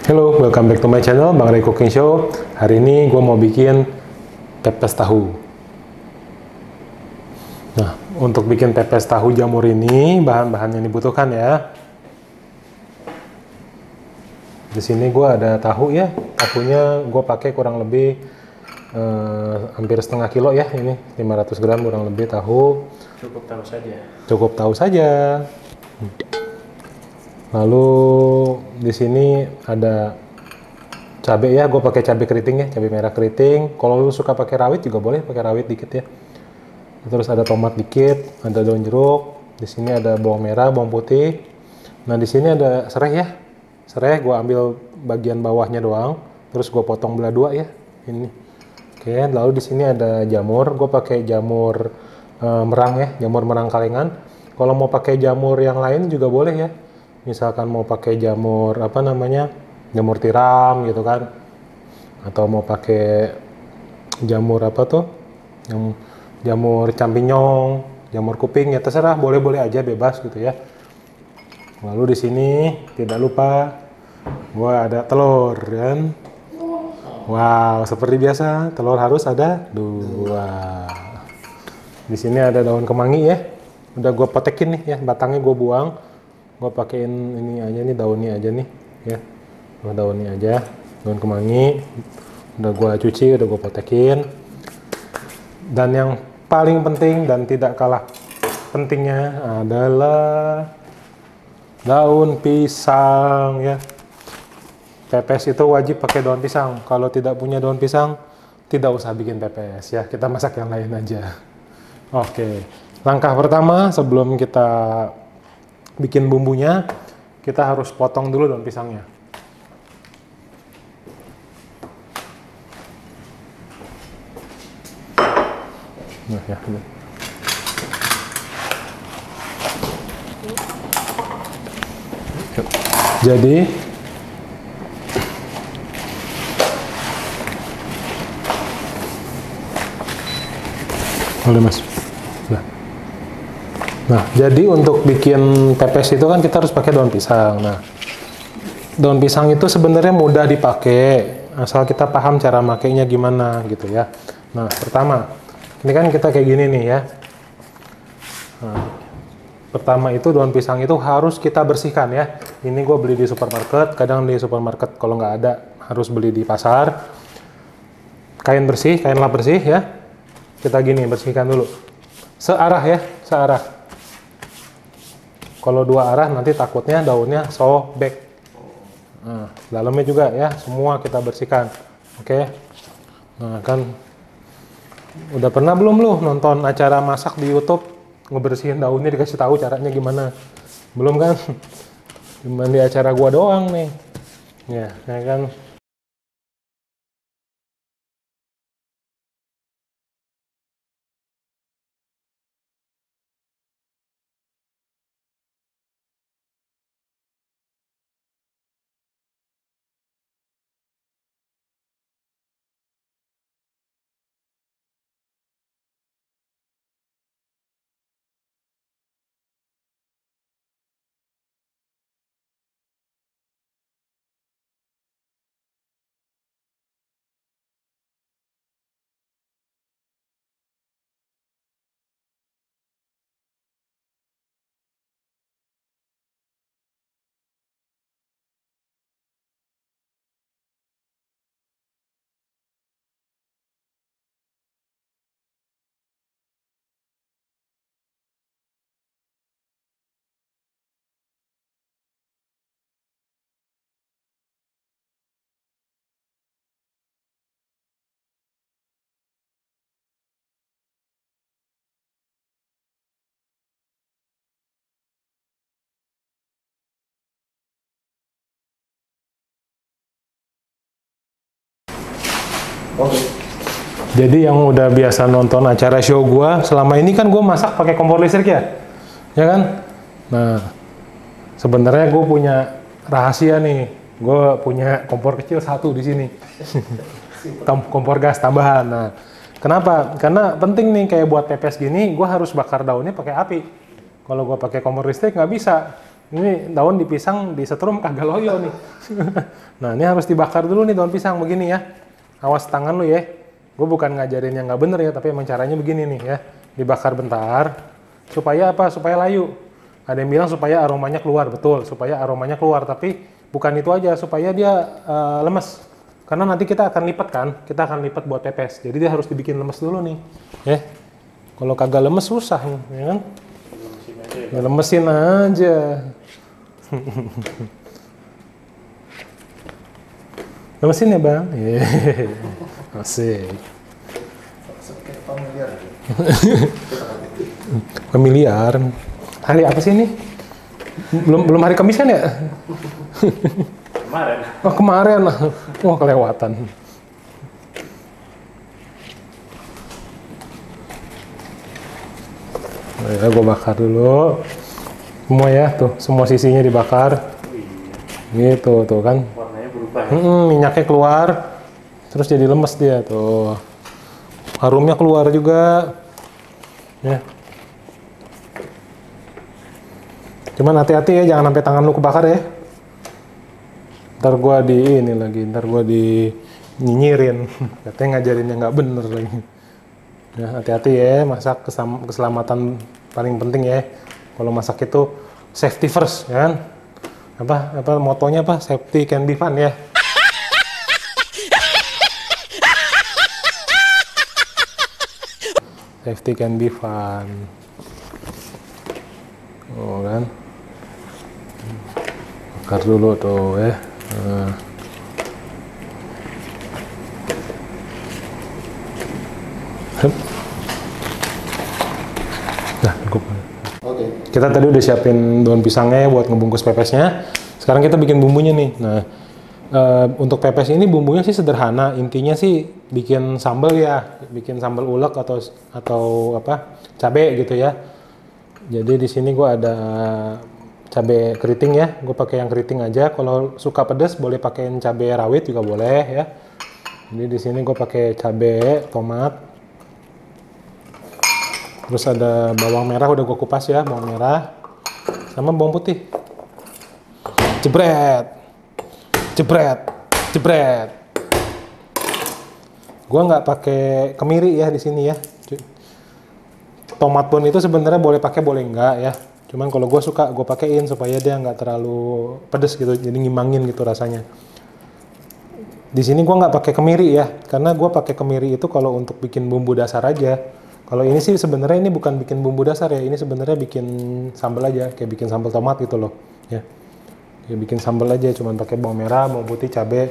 Halo, welcome back to my channel, Bang Ray Cooking Show. Hari ini gue mau bikin pepes tahu. Nah, untuk bikin pepes tahu jamur ini, bahan-bahan yang dibutuhkan ya. Di sini gue ada tahu ya. Tahunya gue pakai kurang lebih hampir setengah kilo ya. Ini 500 gram kurang lebih tahu. Cukup tahu saja. Cukup tahu saja. Lalu di sini ada cabai ya, gue pakai cabai keriting ya, cabai merah keriting. Kalau lu suka pakai rawit juga boleh, pakai rawit dikit ya. Terus ada tomat dikit, ada daun jeruk. Di sini ada bawang merah, bawang putih. Nah di sini ada serai ya, serai gue ambil bagian bawahnya doang. Terus gue potong belah dua ya, ini. Oke, lalu di sini ada jamur. Gue pakai jamur merang ya, jamur merang kalengan. Kalau mau pakai jamur yang lain juga boleh ya. Misalkan mau pakai jamur apa namanya, jamur tiram gitu kan, atau mau pakai jamur apa tuh, jamur champignon, jamur kuping ya terserah, boleh-boleh aja, bebas gitu ya. Lalu di sini tidak lupa gua ada telur kan. Wow, seperti biasa telur harus ada 2. Di sini ada daun kemangi ya, udah gue potekin nih ya, batangnya gue buang. Gue pakein ini aja nih, daunnya aja nih ya, daunnya aja, daun kemangi udah gue cuci, udah gue potekin. Dan yang paling penting dan tidak kalah pentingnya adalah daun pisang ya. Pepes itu wajib pakai daun pisang. Kalau tidak punya daun pisang, tidak usah bikin pepes ya, kita masak yang lain aja. Oke, langkah pertama sebelum kita bikin bumbunya, kita harus potong dulu daun pisangnya. Nah, ya. Jadi boleh mas. Nah, jadi untuk bikin pepes itu kan kita harus pakai daun pisang. Nah, daun pisang itu sebenarnya mudah dipakai, asal kita paham cara makainya gimana gitu ya. Nah, pertama, ini kan kita kayak gini nih ya. Nah, pertama itu daun pisang itu harus kita bersihkan ya. Ini gue beli di supermarket, kadang di supermarket kalau nggak ada harus beli di pasar. Kain bersih, kain lap bersih ya. Kita gini, bersihkan dulu. Searah ya, searah. Kalau dua arah nanti takutnya daunnya sobek. Nah, dalamnya juga ya, semua kita bersihkan. Oke. Nah, kan udah pernah belum lu nonton acara masak di YouTube ngebersihin daunnya, dikasih tahu caranya gimana? Belum kan? Cuman di acara gua doang nih. Ya kan. Jadi yang udah biasa nonton acara show gua, selama ini kan gua masak pakai kompor listrik ya kan? Nah, sebenarnya gue punya rahasia nih, gue punya kompor kecil satu di sini, kompor gas tambahan. Nah, kenapa? Karena penting nih, kayak buat pepes gini, gue harus bakar daunnya pakai api. Kalau gue pakai kompor listrik nggak bisa, Ini daun di pisang disetrum kagak loyo nih. Nah, ini harus dibakar dulu nih daun pisang begini ya. Awas tangan lu ya. Gue bukan ngajarin yang nggak bener ya, tapi emang caranya begini nih ya. Dibakar bentar. Supaya apa? Supaya layu. Ada yang bilang supaya aromanya keluar, betul. Supaya aromanya keluar, tapi bukan itu aja. Supaya dia lemes. Karena nanti kita akan lipat kan. Kita akan lipat buat pepes. Jadi dia harus dibikin lemes dulu nih. Ya. Kalau kagak lemes susah, ya kan? Ya, lemesin aja. Lemesin ya bang? Asik. Familiar. Hari apa sih ini? Belum hari Kamis kan ya? Kemarin. Oh kemarin. Wah kelewatan. Ya, gue bakar dulu. Semua ya, tuh. Semua sisinya dibakar. Gitu, tuh kan. Warnanya berubah ya? Minyaknya keluar. Terus jadi lemes dia, tuh. Harumnya keluar juga. Ya. Cuman hati-hati ya, jangan sampai tangan lu kebakar ya. Ntar gua ntar gua nyinyirin. Katanya ngajarinnya nggak bener lagi. Ya, hati-hati ya, masak keselamatan paling penting ya. Kalau masak itu safety first, ya kan? Apa motonya apa? Safety can be fun ya. Safety can be fun. Oh kan? Bakar dulu tuh ya. Nah. Nah, cukup. Oke. Kita tadi udah siapin daun pisangnya buat ngebungkus pepesnya. Sekarang kita bikin bumbunya nih. Nah, untuk pepes ini bumbunya sih sederhana. Intinya sih bikin sambal ya, bikin sambal ulek atau apa cabe gitu ya. Jadi di sini gue ada cabe keriting ya. Gue pakai yang keriting aja. Kalau suka pedas boleh pakein cabe rawit juga boleh ya. Jadi di sini gue pakai cabe, tomat. Terus ada bawang merah udah gue kupas ya, bawang merah sama bawang putih. Jebret, jebret, jebret. Gue nggak pakai kemiri ya di sini ya. Tomat pun itu sebenarnya boleh pakai boleh enggak ya. Cuman kalau gue suka gue pakein supaya dia nggak terlalu pedes gitu, jadi ngimbangin gitu rasanya. Di sini gue nggak pakai kemiri ya, karena gue pakai kemiri itu kalau untuk bikin bumbu dasar aja. Kalau ini sih sebenarnya ini bukan bikin bumbu dasar ya, ini sebenarnya bikin sambal aja, kayak bikin sambal tomat gitu loh, ya. Ya bikin sambal aja, cuman pakai bawang merah, bawang putih, cabai,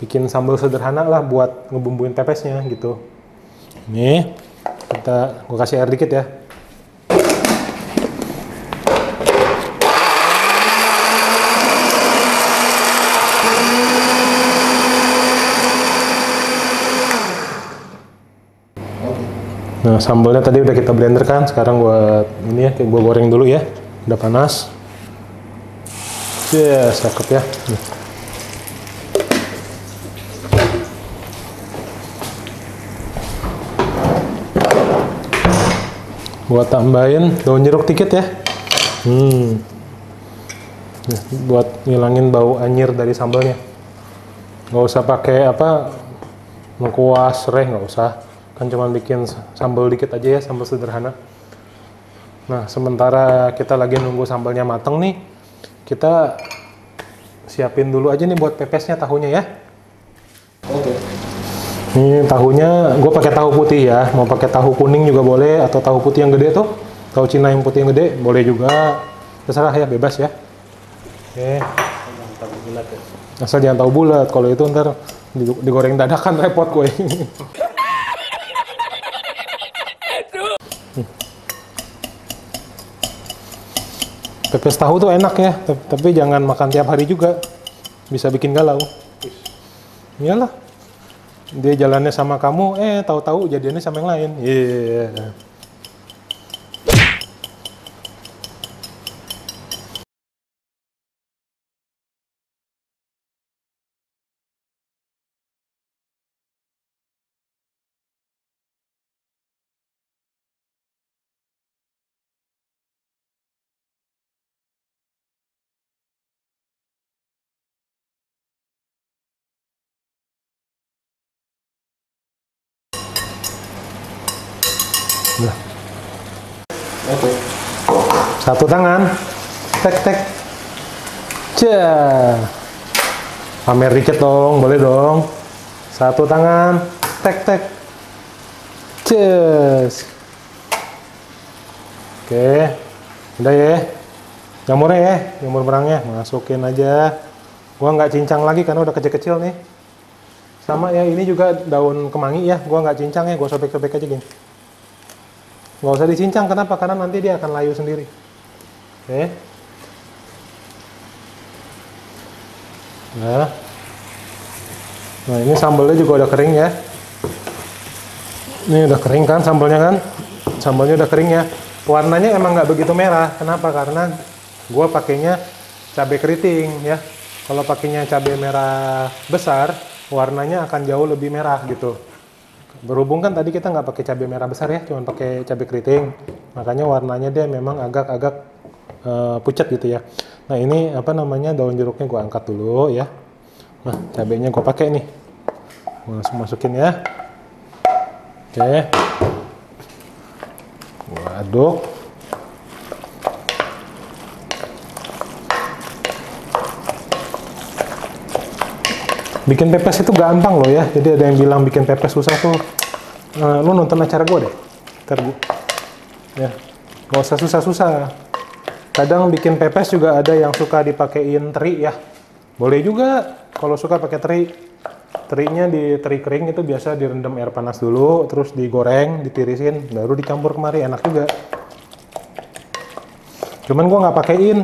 bikin sambal sederhana lah buat ngebumbuin pepesnya gitu. Nih, gue kasih air dikit ya. Nah, sambalnya tadi udah kita blender kan, sekarang buat ini ya, gue goreng dulu ya. Udah panas. Yes, cakep ya. Buat tambahin daun jeruk dikit ya. Nah, buat ngilangin bau anyir dari sambalnya. Nggak usah pakai apa, lengkuas, serai, nggak usah. Kan cuma bikin sambal dikit aja ya, sambal sederhana. Nah, sementara kita lagi nunggu sambalnya mateng nih, kita siapin dulu aja nih buat pepesnya tahunya ya. Oke. Ini tahunya, gue pakai tahu putih ya. Mau pakai tahu kuning juga boleh, atau tahu putih yang gede tuh, tahu Cina yang putih yang gede, boleh juga. Terserah ya, bebas ya. Oke. Asal jangan tahu bulat, kalau itu ntar digoreng dadakan repot gue. Pepes tahu tuh enak ya, tapi jangan makan tiap hari juga. Bisa bikin galau. Iyalah. Dia jalannya sama kamu, tahu-tahu jadiannya sama yang lain. Iya. Yeah. Nah. Satu tangan, tek tek. Cia. Pamer dikit dong, boleh dong. Satu tangan, tek tek. Ces. Oke, udah ya. Jamurnya ya, jamur merangnya masukin aja. Gua nggak cincang lagi karena udah kecil-kecil nih. Sama ya, ini juga daun kemangi ya. Gua nggak cincang ya, gua sobek-sobek aja gini. Nggak usah dicincang, kenapa? Karena nanti dia akan layu sendiri. Oke. Nah, ini sambalnya juga udah kering ya. Ini udah kering kan sambalnya kan? Sambalnya udah kering ya. Warnanya emang nggak begitu merah. Kenapa? Karena gua pakainya cabai keriting ya. Kalau pakainya cabai merah besar, warnanya akan jauh lebih merah gitu. Berhubung kan tadi kita nggak pakai cabai merah besar ya, cuma pakai cabai keriting. Makanya warnanya dia memang agak-agak pucat gitu ya. Nah ini apa namanya, daun jeruknya gua angkat dulu ya. Nah cabainya gua pakai nih. Langsung masukin ya. Oke. Gua aduk. Bikin pepes itu gampang loh ya. Jadi ada yang bilang bikin pepes susah tuh. Lu nonton acara gue deh. Ntar ya. Gak usah susah-susah. Kadang bikin pepes juga ada yang suka dipakein teri ya. Boleh juga kalau suka pakai teri. Terinya di teri kering itu biasa direndam air panas dulu, terus digoreng, ditirisin, baru dicampur kemari, enak juga. Cuman gua nggak pakein.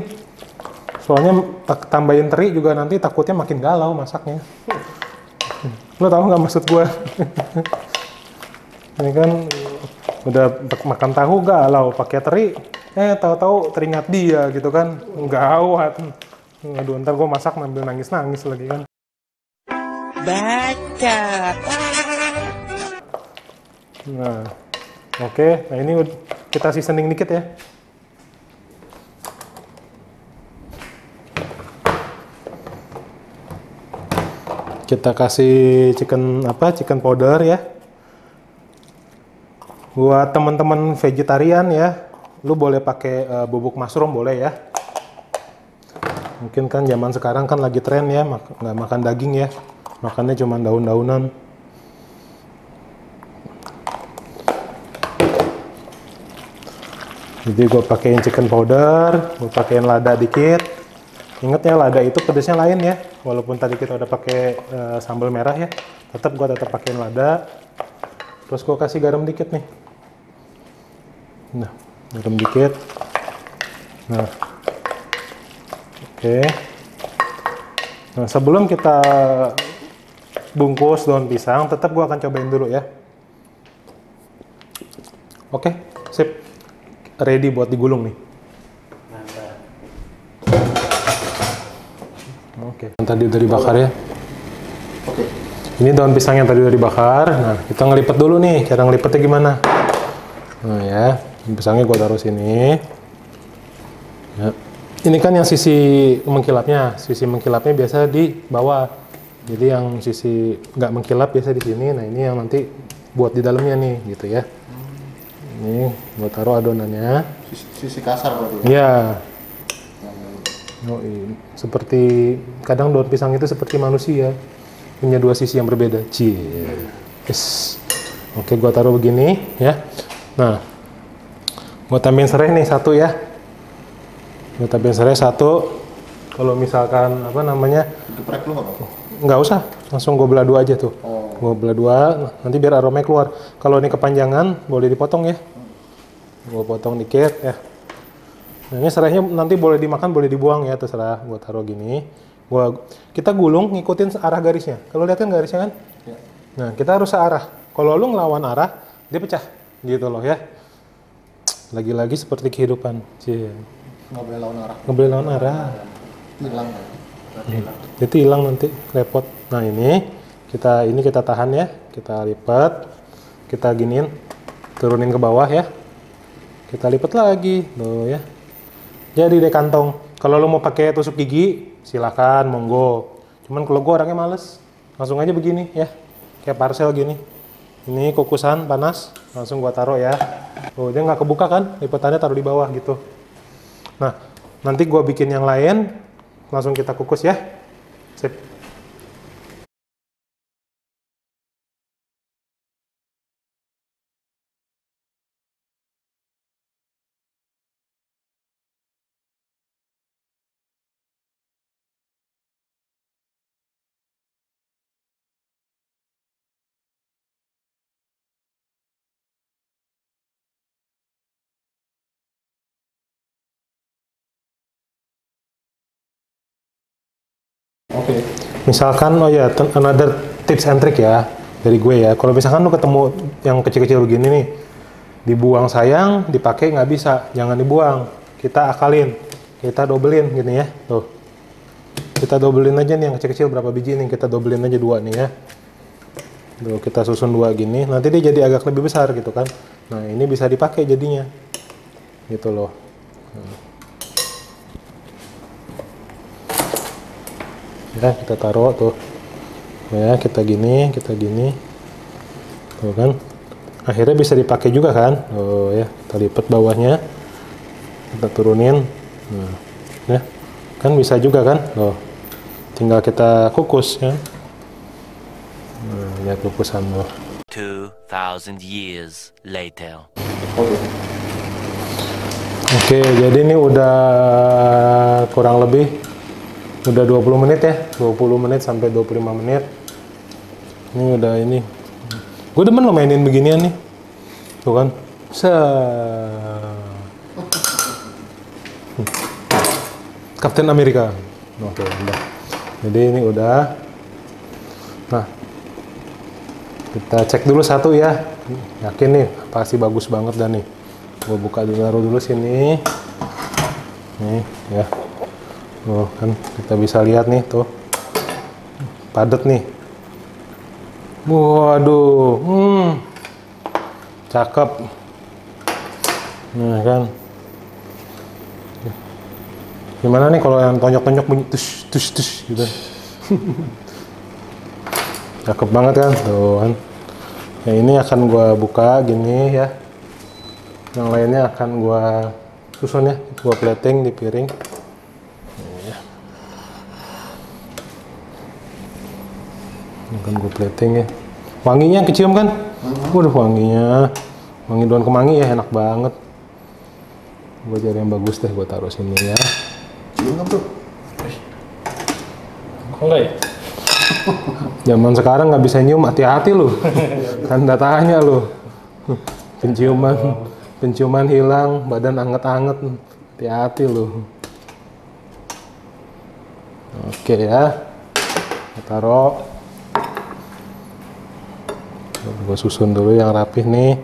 Soalnya tambahin teri juga nanti takutnya makin galau masaknya. Lo tau nggak maksud gue? Ini kan udah makan tahu galau pakai teri, tahu-tahu teringat dia gitu kan, gawat. Aduh, ntar gue masak sambil nangis-nangis lagi kan. Baca. Nah, oke. Nah ini kita seasoning dikit ya. Kita kasih chicken powder ya. Buat teman-teman vegetarian ya, lu boleh pakai bubuk mushroom boleh ya. Mungkin kan zaman sekarang kan lagi tren ya, nggak makan daging ya, makannya cuma daun-daunan. Jadi gue pakein chicken powder, gue pakein lada dikit. Ingat ya, lada itu pedesnya lain ya. Walaupun tadi kita udah pakai sambal merah ya, tetap pakein lada. Terus gue kasih garam dikit nih. Nah, garam dikit. Nah, oke. Nah, sebelum kita bungkus daun pisang, tetap gue akan cobain dulu ya. Oke, sip. Ready buat digulung nih. Oke, tadi udah dibakar ya. Oke. Ini daun pisang yang tadi udah dibakar. Nah, kita ngelipet dulu nih. Cara ngelipetnya gimana? Nah ya, pisangnya gue taruh sini. Ya. Ini kan yang sisi mengkilapnya. Sisi mengkilapnya biasa di bawah. Jadi yang sisi nggak mengkilap biasa di sini. Nah ini yang nanti buat di dalamnya nih, gitu ya. Ini gue taruh adonannya. Sisi kasar berarti? Iya. Oh, seperti kadang daun pisang itu seperti manusia, punya dua sisi yang berbeda. Yes. Oke, gua taruh begini ya. Nah, gua tambahin serai nih satu ya. Gua tambahin serai satu. Kalau misalkan apa namanya? Geprek lu apa? Nggak usah, langsung gua belah dua aja tuh. Gua belah dua, nanti biar aromanya keluar. Kalau ini kepanjangan, boleh dipotong ya. Gua potong dikit ya. Nah, ini serainya nanti boleh dimakan, boleh dibuang ya, terserah. Gue taruh gini. Kita gulung ngikutin arah garisnya. Kalau lihat kan garisnya kan? Ya. Nah, kita harus searah. Kalau lu ngelawan arah, dia pecah. Gitu loh ya. Lagi-lagi seperti kehidupan. Nggak boleh lawan arah. Nggak boleh lawan arah. Hilang. Itu hilang nanti, repot. Nah ini kita tahan ya. Kita lipat. Kita giniin. Turunin ke bawah ya. Kita lipat lagi. Tuh ya. Jadi deh kantong. Kalau lo mau pakai tusuk gigi, silakan, monggo. Cuman kalau gue orangnya males, langsung aja begini ya, kayak parcel gini. Ini kukusan panas, langsung gua taruh ya. Tuh, dia nggak kebuka kan? Lipatannya taruh di bawah gitu. Nah, nanti gua bikin yang lain, langsung kita kukus ya. Sip. Oke. Misalkan, oh ya, another tips and trick ya dari gue ya. Kalau misalkan lu ketemu yang kecil-kecil begini nih, dibuang sayang, dipakai nggak bisa, jangan dibuang. Kita akalin, kita dobelin gini ya. Tuh, kita dobelin aja nih yang kecil-kecil berapa biji nih, kita dobelin aja 2 nih ya. Tuh, kita susun 2 gini, nanti dia jadi agak lebih besar gitu kan. Nah, ini bisa dipakai jadinya, gitu loh. Ya, kita taruh tuh ya, kita gini tuh kan, akhirnya bisa dipakai juga kan. Oh ya, kita lipat bawahnya, kita turunin. Nah, ya kan bisa juga kan. Oh, tinggal kita kukus ya. Nah, lihat kukusan loh. 2000 years later. Oke, jadi ini udah kurang lebih udah 20 menit ya, 20 menit sampai 25 menit. Ini udah ini. Gue demen lo mainin beginian nih. Tuh kan. Captain America. Oke, udah. Jadi ini udah. Nah, kita cek dulu satu ya. Yakin nih, pasti bagus banget dah nih. Gue buka dulu, taruh dulu sini. Nih, ya. Oh, kan kita bisa lihat nih tuh. Padet nih. Waduh, cakep. Nah kan. Gimana nih kalau yang tonjok-tonjok bunyi tus tus tus gitu. Cakep banget kan, tuh kan. Yang ini akan gua buka gini ya. Yang lainnya akan gua susun ya, gua plating di piring. Akan gue plating ya. Wanginya kecium kan? Waduh, wanginya. Wangi daun kemangi ya, enak banget. Gue cari yang bagus deh, gue taruh sini ya. Cium kan tuh? Kok enggak ya? Zaman sekarang nggak bisa nyium, hati-hati lu. Tanda tanya lu. Penciuman hilang, badan anget-anget. Hati-hati lu. Oke ya. Kita taruh. Gue susun dulu yang rapih nih.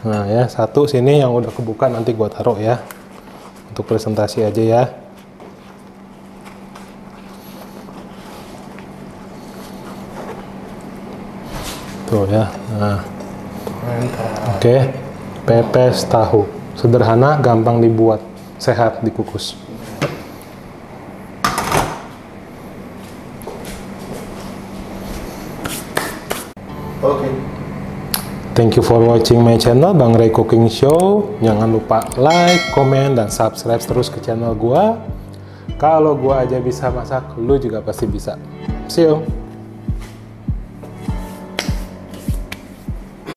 Nah ya, satu sini yang udah kebuka nanti gue taruh ya, untuk presentasi aja ya. Tuh ya. Nah, oke, pepes tahu sederhana, gampang dibuat, sehat dikukus. Oke. Thank you for watching my channel Bang Ray Cooking Show. Jangan lupa like, comment, dan subscribe terus ke channel gua. Kalau gua aja bisa masak, lu juga pasti bisa. See you.